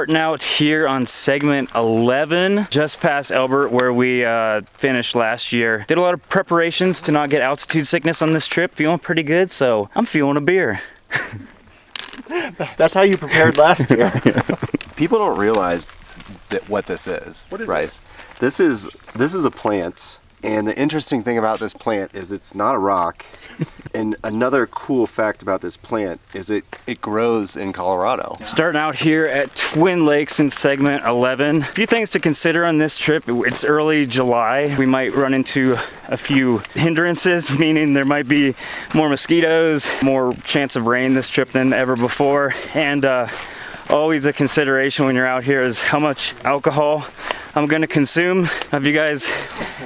Starting out here on segment 11, just past Elbert where we finished last year. Did a lot of preparations to not get altitude sickness on this trip. Feeling pretty good, so I'm feeling a beer. That's how you prepared last year. People don't realize what this is. What is Bryce? This is a plant, and the interesting thing about this plant is it's not a rock. And another cool fact about this plant is it grows in Colorado. Starting out here at Twin Lakes in segment 11. A few things to consider on this trip. It's early July. We might run into a few hindrances, meaning there might be more mosquitoes, more chance of rain this trip than ever before. And always a consideration when you're out here is how much alcohol I'm gonna consume. If you guys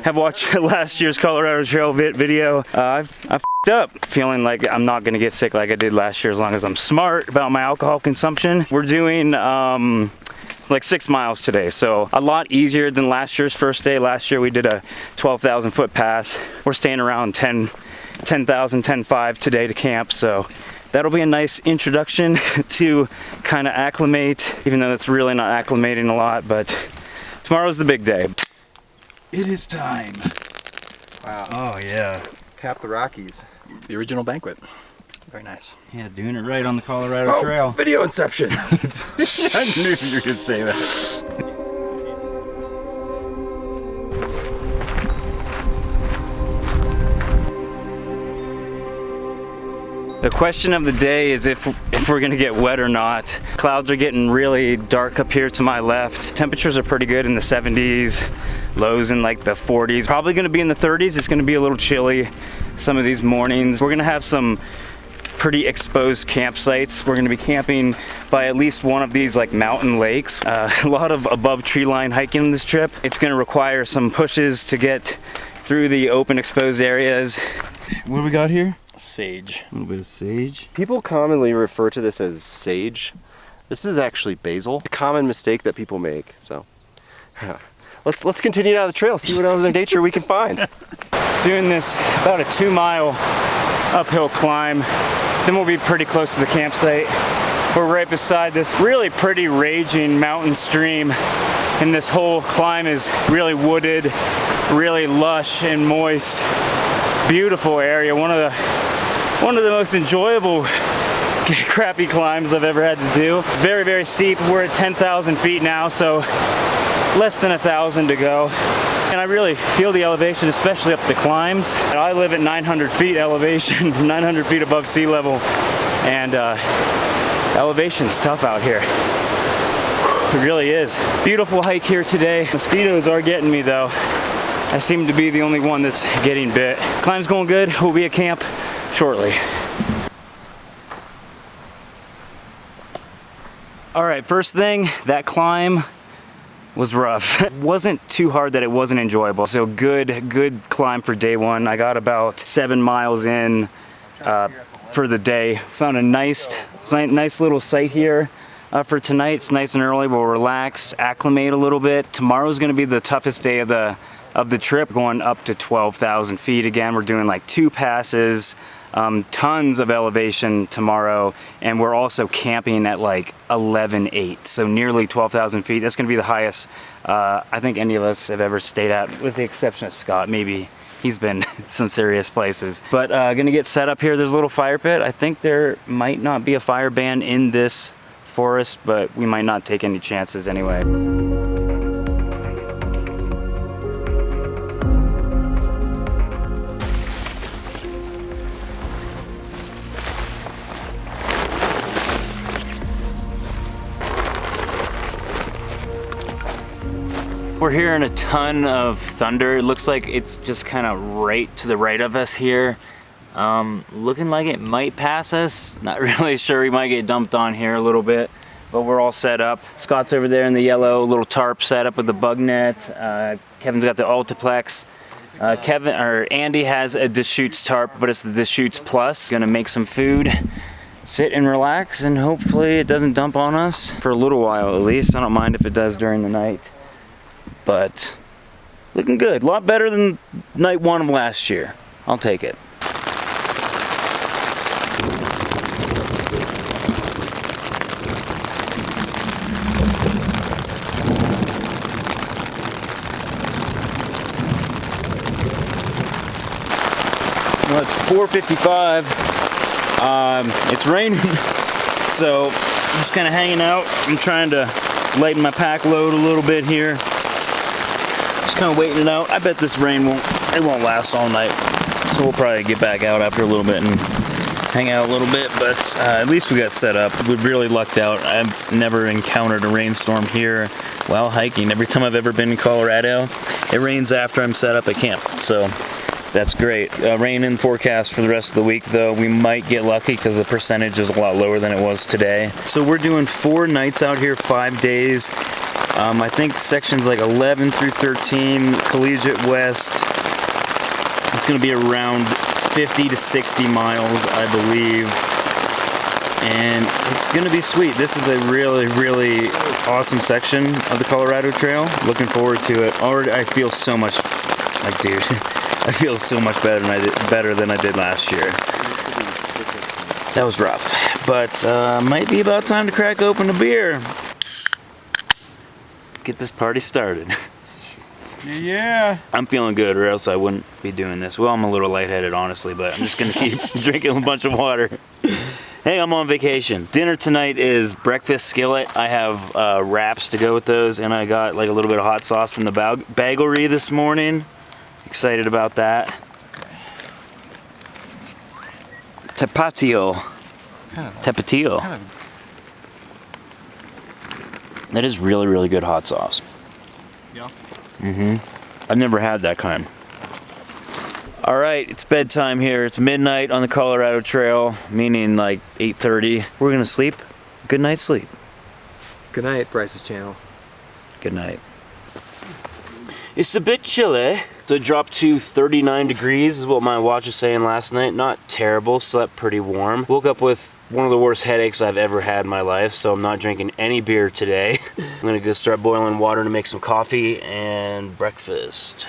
have watched last year's Colorado Trail video, I've f***ed up feeling like I'm not gonna get sick like I did last year as long as I'm smart about my alcohol consumption. We're doing like 6 miles today, so a lot easier than last year's first day. Last year we did a 12,000 foot pass. We're staying around 10,000, 10.5 today to camp, so that'll be a nice introduction to kind of acclimate, even though it's really not acclimating a lot, but tomorrow's the big day. It is time. Wow. Oh yeah. Tap the Rockies. The original banquet. Very nice. Yeah, doing it right on the Colorado Trail. Video inception. I knew you were gonna say that. The question of the day is if we're gonna get wet or not. Clouds are getting really dark up here to my left. Temperatures are pretty good in the 70s, lows in like the 40s. Probably gonna be in the 30s. It's gonna be a little chilly some of these mornings. We're gonna have some pretty exposed campsites. We're gonna be camping by at least one of these like mountain lakes. A lot of above tree line hiking this trip. It's gonna require some pushes to get through the open exposed areas. What do we got here? Sage. A little bit of sage. People commonly refer to this as sage. This is actually basil. A common mistake that people make. So let's continue down the trail, see what other nature we can find. Doing this about a 2-mile uphill climb. Then we'll be pretty close to the campsite. We're right beside this really pretty raging mountain stream, and this whole climb is really wooded, really lush and moist. Beautiful area. One of the most enjoyable crappy climbs I've ever had to do. Very, very steep. We're at 10,000 feet now, so less than 1,000 to go. And I really feel the elevation, especially up the climbs. I live at 900 feet elevation, 900 feet above sea level, and elevation's tough out here. It really is. Beautiful hike here today. Mosquitoes are getting me though. I seem to be the only one that's getting bit. Climb's going good. We'll be at camp shortly. All right, first thing, that climb was rough. It wasn't too hard that it wasn't enjoyable. So good climb for day one. I got about 7 miles in for the day. Found a nice little site here. For tonight. It's nice and early. We'll relax, acclimate a little bit. Tomorrow's gonna be the toughest day of the trip, going up to 12,000 feet. Again, we're doing like 2 passes, tons of elevation tomorrow, and we're also camping at like 11.8, so nearly 12,000 feet. That's gonna be the highest I think any of us have ever stayed at, with the exception of Scott. Maybe he's been some serious places. But gonna get set up here. There's a little fire pit. I think there might not be a fire ban in this forest, but we might not take any chances anyway. We're hearing a ton of thunder. It looks like it's just kind of right to the right of us here. Looking like it might pass us. Not really sure. We might get dumped on here a little bit, but we're all set up. Scott's over there in the yellow little tarp set up with the bug net. Kevin's got the Altiplex. Andy has a Deschutes tarp, but it's the Deschutes Plus. Gonna make some food, sit and relax, and hopefully it doesn't dump on us for a little while at least. I don't mind if it does during the night, but looking good. A lot better than night 1 of last year. I'll take it. Well, it's 4:55. It's raining, so just kind of hanging out. I'm trying to lighten my pack load a little bit here. Just kind of waiting it out. I bet this rain won't last all night, so we'll probably get back out after a little bit and hang out a little bit. But at least we got set up. We really lucked out. I've never encountered a rainstorm here while hiking. Every time I've ever been in Colorado, it rains after I'm set up at camp. So that's great. Rain in forecast for the rest of the week, though. We might get lucky because the percentage is a lot lower than it was today. So we're doing 4 nights out here, 5 days. I think sections like 11 through 13, Collegiate West. It's going to be around 50 to 60 miles, I believe. And it's going to be sweet. This is a really, really awesome section of the Colorado Trail. Looking forward to it. Already, I feel so much like, dude. I feel so much better than I did last year. That was rough, but might be about time to crack open a beer. Get this party started. Yeah. I'm feeling good, or else I wouldn't be doing this. Well, I'm a little lightheaded, honestly, but I'm just gonna keep drinking a bunch of water. Hey, I'm on vacation. Dinner tonight is breakfast skillet. I have wraps to go with those, and I got like a little bit of hot sauce from the baglery this morning. Excited about that. Tapatio. Tapatio. That is really, really good hot sauce. Yeah. I've never had that kind. All right, it's bedtime here. It's midnight on the Colorado Trail, meaning like 8:30. We're gonna sleep. Good night's sleep. Good night, Bryce's channel. Good night. It's a bit chilly. So it dropped to 39 degrees is what my watch was saying last night. Not terrible, slept pretty warm. Woke up with one of the worst headaches I've ever had in my life, so I'm not drinking any beer today. I'm gonna go start boiling water to make some coffee and breakfast.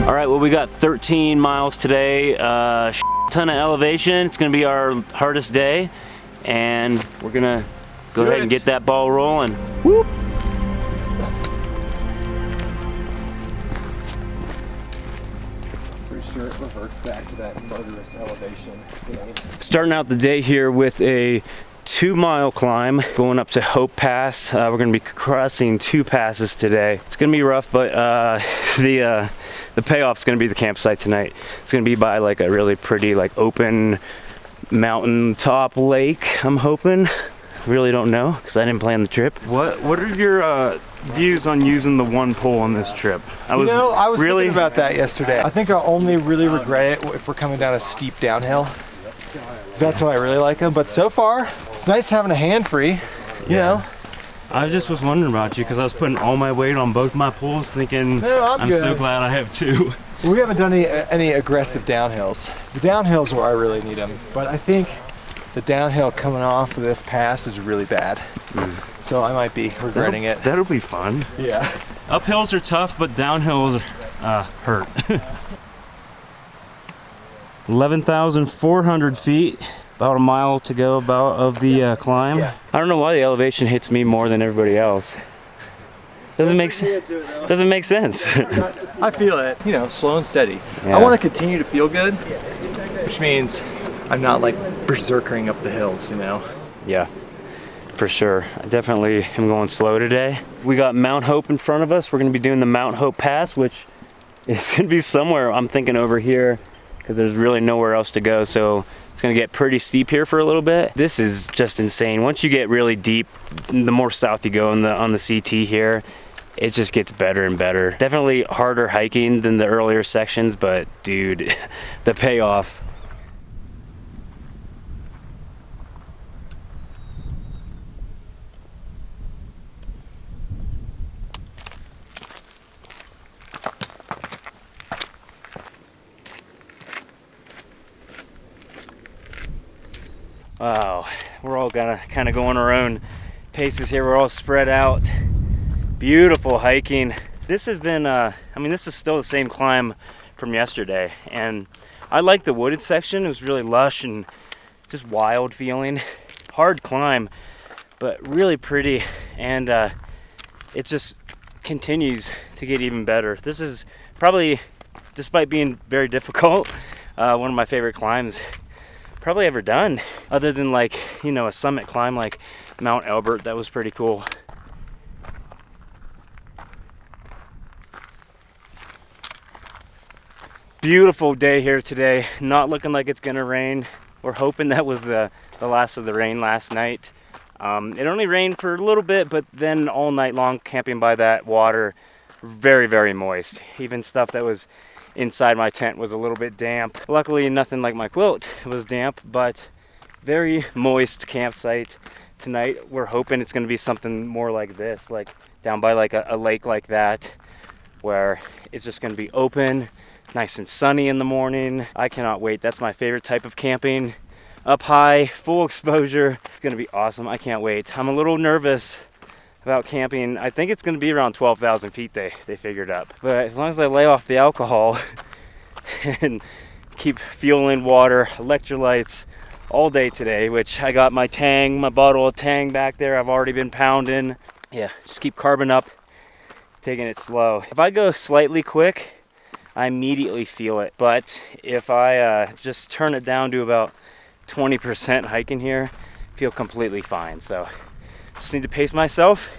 All right, well, we got 13 miles today, ton of elevation. It's gonna be our hardest day, and we're gonna go ahead and get that ball rolling. Whoop! Pretty sure it reverts back to that murderous elevation. Starting out the day here with a 2-mile climb going up to Hope Pass. We're gonna be crossing 2 passes today. It's gonna be rough, but the payoff's gonna be the campsite tonight. It's gonna be by like a really pretty like open mountaintop lake, I'm hoping. Really don't know because I didn't plan the trip. What are your views on using the one pole on this trip? I was really thinking about that yesterday. I think I'll only really regret it if we're coming down a steep downhill. That's why I really like them. But so far, it's nice having a hand free, you know. I just was wondering about you because I was putting all my weight on both my poles thinking I'm so glad I have 2. We haven't done any aggressive downhills. The downhills where I really need them. But I think the downhill coming off of this pass is really bad. So I might be regretting it. That'll be fun. Yeah. Uphills are tough, but downhills hurt. 11,400 feet. About a mile to go of the climb. Yeah. I don't know why the elevation hits me more than everybody else. Doesn't make sense. I feel it. You know, slow and steady. Yeah. I want to continue to feel good, which means I'm not like berserkering up the hills, you know. Yeah, for sure. I definitely am going slow today. We got Mount Hope in front of us. We're going to be doing the Mount Hope Pass, which is going to be somewhere, I'm thinking over here, because there's really nowhere else to go. So it's gonna get pretty steep here for a little bit. This is just insane. Once you get really deep, the more south you go on the CT here, it just gets better and better. Definitely harder hiking than the earlier sections, but dude, the payoff. Wow, we're all kind of going our own paces here. We're all spread out. Beautiful hiking. This has been, I mean, this is still the same climb from yesterday. And I like the wooded section. It was really lush and just wild feeling. Hard climb, but really pretty, and it just continues to get even better. This is probably, despite being very difficult, one of my favorite climbs probably ever done, other than like, you know, a summit climb like Mount Elbert. That was pretty cool. Beautiful day here today. Not looking like it's gonna rain. We're hoping that was the last of the rain last night. It only rained for a little bit, but then all night long camping by that water, very, very moist. Even stuff that was inside my tent was a little bit damp. Luckily, nothing like my quilt was damp, but very moist campsite tonight. We're hoping it's gonna be something more like this, like down by like a lake like that, where it's just gonna be open, nice and sunny in the morning. I cannot wait. That's my favorite type of camping. Up high, full exposure. It's gonna be awesome. I can't wait. I'm a little nervous about camping. I think it's gonna be around 12,000 feet they figured up. But as long as I lay off the alcohol and keep fueling water, electrolytes all day today, which I got my Tang, my bottle of Tang back there. I've already been pounding. Yeah, just keep carbing up, taking it slow. If I go slightly quick, I immediately feel it. But if I just turn it down to about 20% hiking here, I feel completely fine. So just need to pace myself,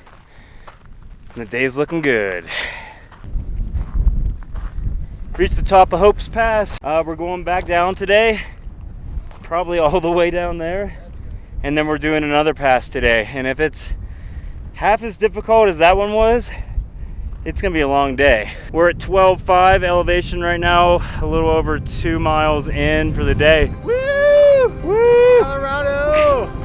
and the day's looking good. Reached the top of Hope's Pass. We're going back down today, probably all the way down there, and then we're doing another pass today. And if it's half as difficult as that one was, it's gonna be a long day. We're at 12.5 elevation right now, a little over 2 miles in for the day. Woo! Woo! Colorado!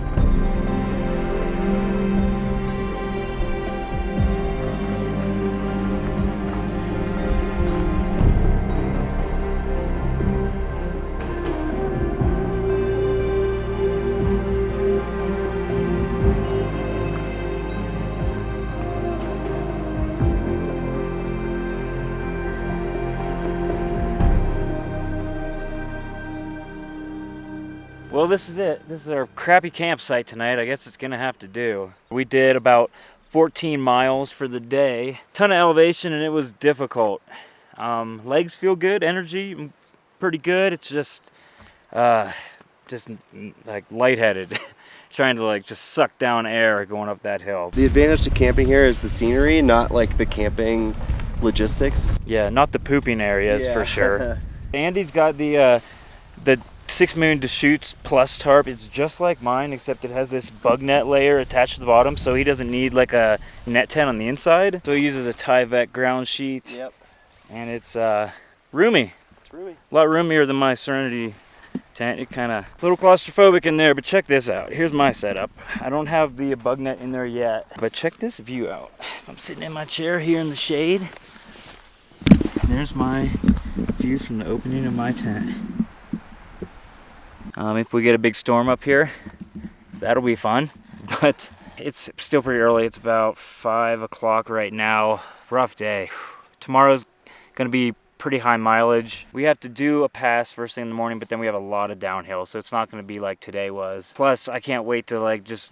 Well, this is it. This is our crappy campsite tonight. I guess it's gonna have to do. We did about 14 miles for the day. Ton of elevation, and it was difficult. Legs feel good, energy pretty good. It's just like lightheaded, trying to like just suck down air going up that hill. The advantage to camping here is the scenery, not like the camping logistics. Yeah, not the pooping areas for sure. Andy's got the 6 Moon Deschutes Plus tarp. It's just like mine, except it has this bug net layer attached to the bottom, so he doesn't need like a net tent on the inside. So he uses a Tyvek ground sheet. Yep. And it's roomy. It's roomy. A lot roomier than my Serenity tent. It kind of a little claustrophobic in there, but check this out. Here's my setup. I don't have the bug net in there yet, but check this view out. If I'm sitting in my chair here in the shade, there's my view from the opening of my tent. If we get a big storm up here, that'll be fun, but it's still pretty early. It's about 5 o'clock right now. Rough day. Tomorrow's gonna be pretty high mileage. We have to do a pass first thing in the morning, but then we have a lot of downhill, so it's not gonna be like today was. Plus, I can't wait to like just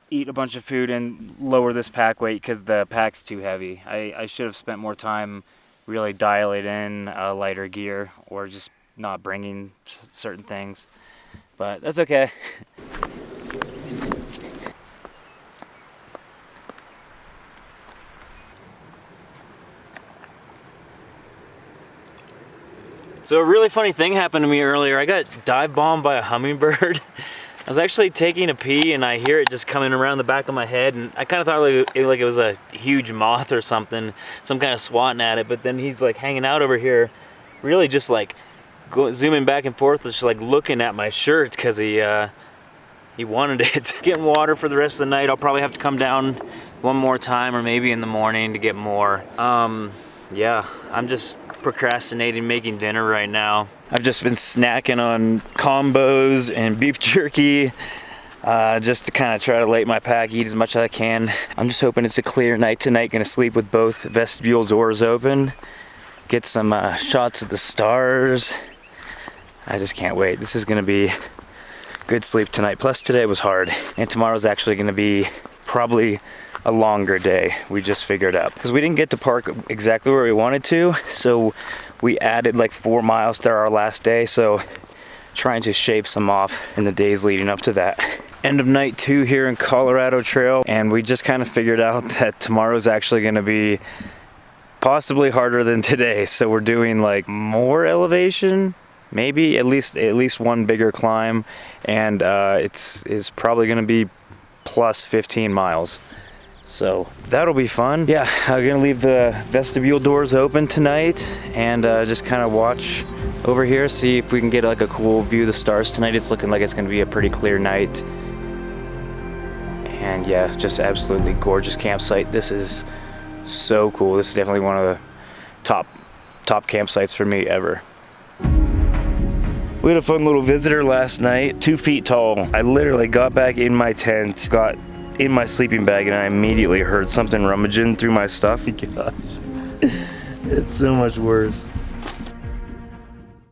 eat a bunch of food and lower this pack weight because the pack's too heavy. I should have spent more time really dialing in lighter gear or just not bringing certain things. But that's okay. So a really funny thing happened to me earlier. I got dive bombed by a hummingbird. I was actually taking a pee and I hear it just coming around the back of my head, and I kind of thought like it was a huge moth or something, some kind of swatting at it. But then he's like hanging out over here, really just like zooming back and forth, just like looking at my shirt because he wanted it. Getting water for the rest of the night. I'll probably have to come down one more time or maybe in the morning to get more. Yeah, I'm just procrastinating making dinner right now. I've just been snacking on combos and beef jerky just to kind of try to lighten my pack, eat as much as I can. I'm just hoping it's a clear night tonight. Gonna sleep with both vestibule doors open. get some shots of the stars. I just can't wait. This is gonna be good sleep tonight. Plus today was hard, and tomorrow's actually gonna be probably a longer day. We just figured out because we didn't get to park exactly where we wanted to, so we added like 4 miles to our last day. So trying to shave some off in the days leading up to that. End of night 2 here in Colorado Trail, and we just kind of figured out that tomorrow's actually going to be possibly harder than today. So we're doing like more elevation, maybe at least one bigger climb, and it's probably going to be plus 15 miles. So that'll be fun. Yeah, I'm gonna leave the vestibule doors open tonight and just kind of watch over here, see if we can get like a cool view of the stars tonight. It's looking like it's gonna be a pretty clear night. And yeah, just absolutely gorgeous campsite. This is so cool. This is definitely one of the top campsites for me ever. We had a fun little visitor last night, 2 feet tall. I literally got back in my tent, got in my sleeping bag, and I immediately heard something rummaging through my stuff. Gosh, it's so much worse.